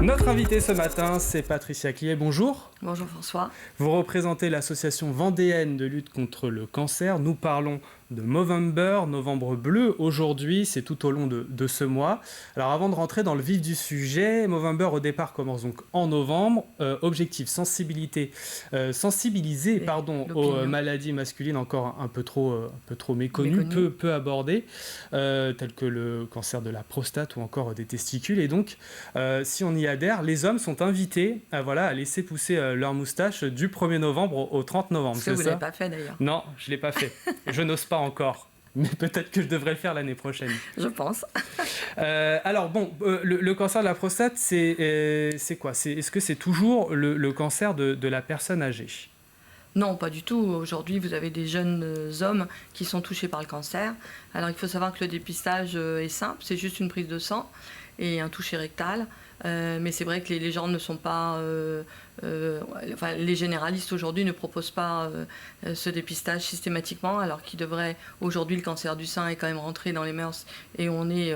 Notre invité ce matin, c'est Patricia Cliet. Bonjour. Bonjour François. Vous représentez l'association vendéenne de lutte contre le cancer. Nous parlons de Movember, Novembre Bleu. Aujourd'hui, c'est tout au long de ce mois. Alors avant de rentrer dans le vif du sujet, Movember au départ commence donc en novembre. Objectif, sensibiliser aux maladies masculines encore un peu trop méconnues, peu abordées, telles que le cancer de la prostate ou encore des testicules. Et donc, si on y adhère, les hommes sont invités à laisser pousser leur moustache du 1er novembre au 30 novembre. Parce que vous ne l'avez pas fait d'ailleurs. Non, je ne l'ai pas fait. Je n'ose pas encore. Mais peut-être que je devrais le faire l'année prochaine. Je pense. Le cancer de la prostate, c'est quoi ? Est-ce que c'est toujours le cancer de la personne âgée ? Non, pas du tout. Aujourd'hui, vous avez des jeunes hommes qui sont touchés par le cancer. Alors, il faut savoir que le dépistage est simple. C'est juste une prise de sang et un toucher rectal. Mais c'est vrai que les gens ne sont pas... les généralistes aujourd'hui ne proposent pas ce dépistage systématiquement, alors qu'il devrait... Aujourd'hui, le cancer du sein est quand même rentré dans les mœurs et on est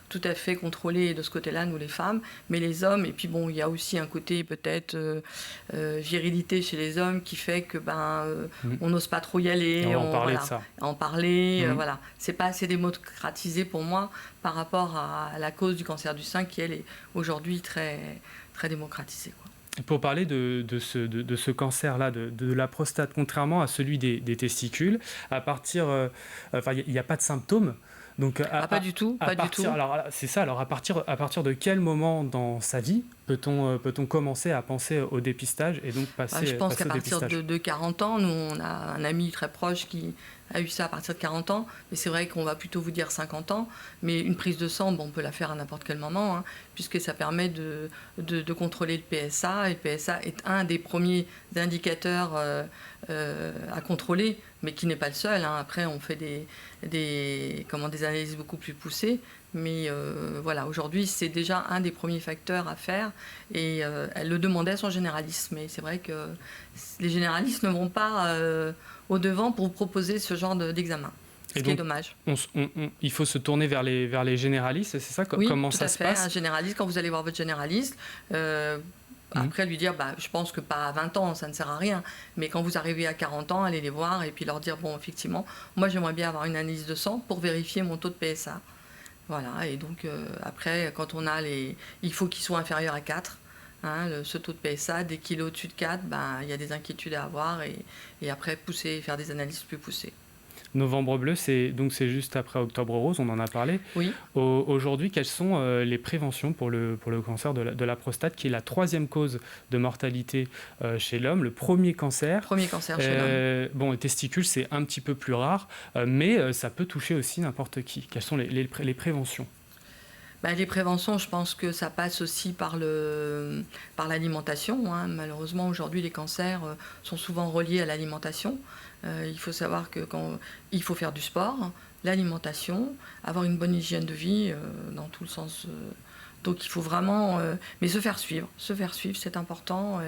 tout à fait contrôlés de ce côté-là, nous les femmes. Mais les hommes, et puis bon, il y a aussi un côté peut-être virilité chez les hommes qui fait que on n'ose pas trop y aller. On va en parler de ça. En parler, voilà. C'est pas assez démocratisé pour moi par rapport à la cause du cancer du sein qui, elle, est aujourd'hui très, très démocratisée, quoi. Pour parler de ce cancer-là, de la prostate, contrairement à celui des testicules, il n'y a pas de symptômes. Donc, pas du tout. Alors, c'est ça. Alors, à partir de quel moment dans sa vie peut-on commencer à penser au dépistage et donc passer je pense passer qu'à au partir dépistage de 40 ans, nous, on a un ami très proche qui a eu ça à partir de 40 ans. Mais c'est vrai qu'on va plutôt vous dire 50 ans. Mais une prise de sang, on peut la faire à n'importe quel moment, puisque ça permet de contrôler le PSA. Et le PSA est un des premiers indicateurs à contrôler, mais qui n'est pas le seul. Après, on fait des analyses beaucoup plus poussées. Mais aujourd'hui, c'est déjà un des premiers facteurs à faire. Et elle le demandait à son généraliste. Mais c'est vrai que les généralistes ne vont pas au-devant pour vous proposer ce genre d'examen. Ce qui est dommage. Il faut se tourner vers les généralistes, c'est ça ? Oui, comment ça se passe ? Oui, tout à fait. Un généraliste, quand vous allez voir votre généraliste... Après, lui dire, je pense que pas à 20 ans, ça ne sert à rien. Mais quand vous arrivez à 40 ans, allez les voir et puis leur dire, effectivement, moi, j'aimerais bien avoir une analyse de sang pour vérifier mon taux de PSA. Voilà, et donc, après, quand on a il faut qu'il soit inférieur à 4. Ce taux de PSA, dès qu'il est au-dessus de 4, il y a des inquiétudes à avoir et après, faire des analyses plus poussées. Novembre Bleu, c'est juste après Octobre Rose, on en a parlé. Oui. Aujourd'hui, quelles sont les préventions pour le cancer de la prostate, qui est la 3e cause de mortalité chez l'homme, le premier cancer chez l'homme. Les testicules, c'est un petit peu plus rare, mais ça peut toucher aussi n'importe qui. Quelles sont les préventions ? Les préventions, je pense que ça passe aussi par l'alimentation. Malheureusement, aujourd'hui, les cancers sont souvent reliés à l'alimentation. Il faut savoir il faut faire du sport, l'alimentation, avoir une bonne hygiène de vie dans tout le sens. Donc il faut vraiment... mais se faire suivre, c'est important.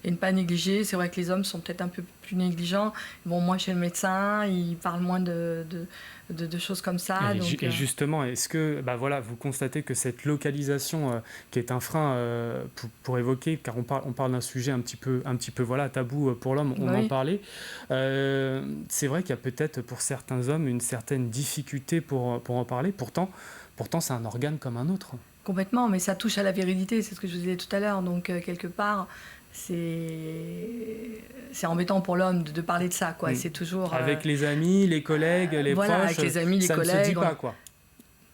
Et ne pas négliger. C'est vrai que les hommes sont peut-être un peu plus négligents. Moi, chez le médecin, il parle moins de choses comme ça. Et justement, est-ce que vous constatez que cette localisation qui est un frein pour évoquer, car on parle d'un sujet un petit peu tabou pour l'homme, on en parlait, c'est vrai qu'il y a peut-être pour certains hommes une certaine difficulté pour en parler, pourtant c'est un organe comme un autre. Complètement, mais ça touche à la virilité, c'est ce que je vous disais tout à l'heure, donc quelque part... C'est embêtant pour l'homme de parler de ça, quoi. C'est toujours avec les amis, les collègues, les proches. Avec les amis, les collègues. Ça ne se dit pas, quoi.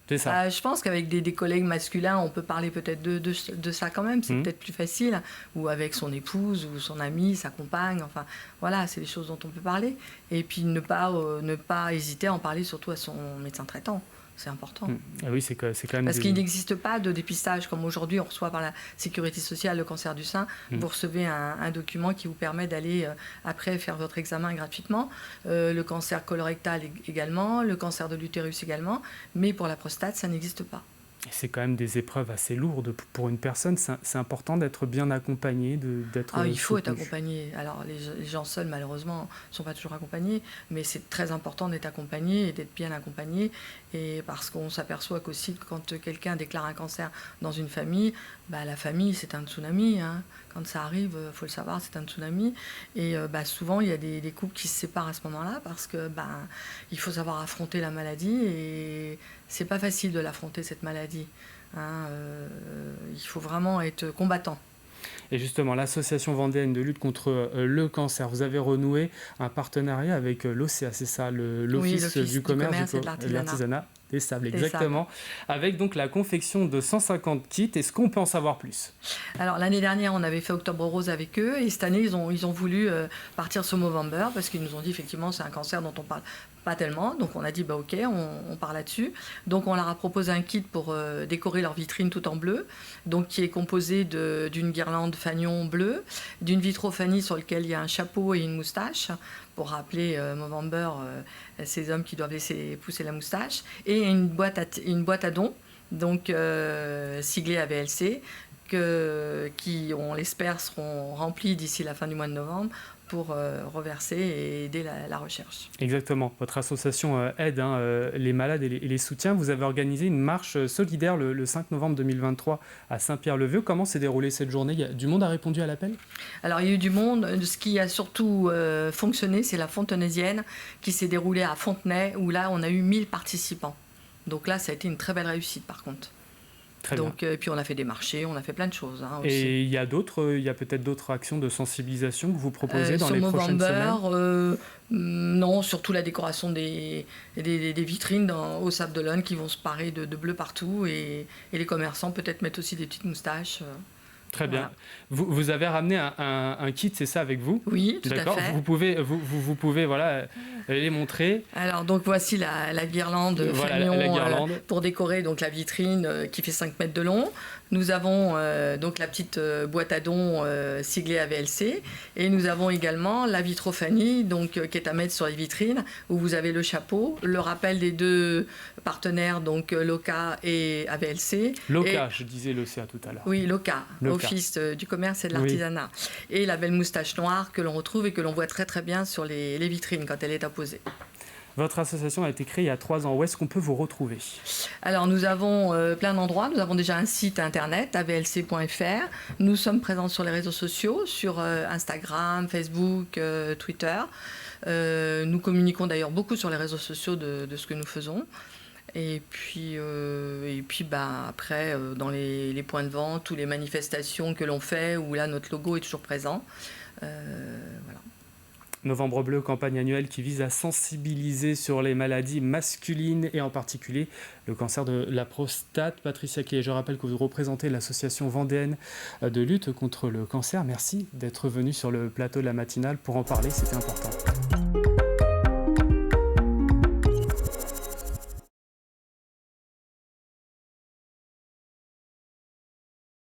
C'est ça. Je pense qu'avec des collègues masculins, on peut parler peut-être de ça quand même. C'est peut-être plus facile. Ou avec son épouse ou son ami, sa compagne. Enfin, voilà, c'est des choses dont on peut parler. Et puis ne pas hésiter à en parler, surtout à son médecin traitant. C'est important. Ah oui, c'est quand même... Parce qu'il n'existe pas de dépistage comme aujourd'hui, on reçoit par la Sécurité sociale le cancer du sein. Vous recevez un document qui vous permet d'aller après faire votre examen gratuitement. Le cancer colorectal également, le cancer de l'utérus également. Mais pour la prostate, ça n'existe pas. C'est quand même des épreuves assez lourdes pour une personne. C'est important d'être bien accompagné, d'être il faut être soutenu. accompagné. Alors les gens seuls, malheureusement, ne sont pas toujours accompagnés, mais c'est très important d'être accompagné et d'être bien accompagné. Et parce qu'on s'aperçoit qu'aussi, quand quelqu'un déclare un cancer dans une famille, la famille, c'est un tsunami. Hein. Quand ça arrive, il faut le savoir, c'est un tsunami. Et souvent, il y a des couples qui se séparent à ce moment-là parce que il faut savoir affronter la maladie et c'est pas facile de l'affronter, cette maladie. Hein, il faut vraiment être combattant. Et justement, l'association vendéenne de lutte contre le cancer, vous avez renoué un partenariat avec l'OCA, c'est ça, l'Office du commerce et de l'artisanat. Des sables, exactement. Avec donc la confection de 150 kits. Est-ce qu'on peut en savoir plus? Alors l'année dernière, on avait fait Octobre Rose avec eux et cette année, ils ont voulu partir sur Movember parce qu'ils nous ont dit effectivement c'est un cancer dont on parle pas tellement. Donc on a dit ok, on part là-dessus. Donc on leur a proposé un kit pour décorer leur vitrine tout en bleu, donc qui est composé d'une guirlande fanion bleue, d'une vitrophanie sur laquelle il y a un chapeau et une moustache pour rappeler Movember, ces hommes qui doivent laisser pousser la moustache, et une boîte à dons, donc siglée AVLC, qui, on l'espère, seront remplis d'ici la fin du mois de novembre pour reverser et aider la recherche. Exactement. Votre association aide les malades et les soutient. Vous avez organisé une marche solidaire le 5 novembre 2023 à Saint-Pierre-le-Vieux. Comment s'est déroulée cette journée? Du monde a répondu à l'appel? Alors, il y a eu du monde. Ce qui a surtout fonctionné, c'est la Fontenaisienne qui s'est déroulée à Fontenay, où là, on a eu 1000 participants. Donc là, ça a été une très belle réussite, par contre. Et puis on a fait des marchés, on a fait plein de choses. Aussi. Et il y a peut-être d'autres actions de sensibilisation que vous proposez dans les prochaines semaines? Non, surtout la décoration des vitrines au Sable d'Olonne qui vont se parer de bleu partout et les commerçants peut-être mettent aussi des petites moustaches. Très bien. Voilà. Vous avez ramené un kit, c'est ça, avec vous? Oui, tout à fait. Vous pouvez les montrer. Alors, donc, voici la guirlande fanion pour décorer donc, la vitrine qui fait 5 mètres de long. Nous avons donc la petite boîte à dons siglée AVLC et nous avons également la vitrophanie donc, qui est à mettre sur les vitrines où vous avez le chapeau, le rappel des deux partenaires, donc l'OCA et AVLC. L'OCA, je disais l'OCA tout à l'heure. Oui, l'OCA, Office du commerce et de l'artisanat. Oui. Et la belle moustache noire que l'on retrouve et que l'on voit très très bien sur les vitrines quand elle est apposée. Votre association a été créée il y a 3 ans. Où est-ce qu'on peut vous retrouver? Alors, nous avons plein d'endroits. Nous avons déjà un site internet, avlc.fr. Nous sommes présents sur les réseaux sociaux, sur Instagram, Facebook, Twitter. Nous communiquons d'ailleurs beaucoup sur les réseaux sociaux de ce que nous faisons. Et puis après, dans les points de vente ou les manifestations que l'on fait, où là, notre logo est toujours présent. Voilà. Novembre Bleu, campagne annuelle qui vise à sensibiliser sur les maladies masculines et en particulier le cancer de la prostate. Patricia Clé, je rappelle que vous représentez l'association vendéenne de lutte contre le cancer. Merci d'être venue sur le plateau de la matinale pour en parler, c'était important.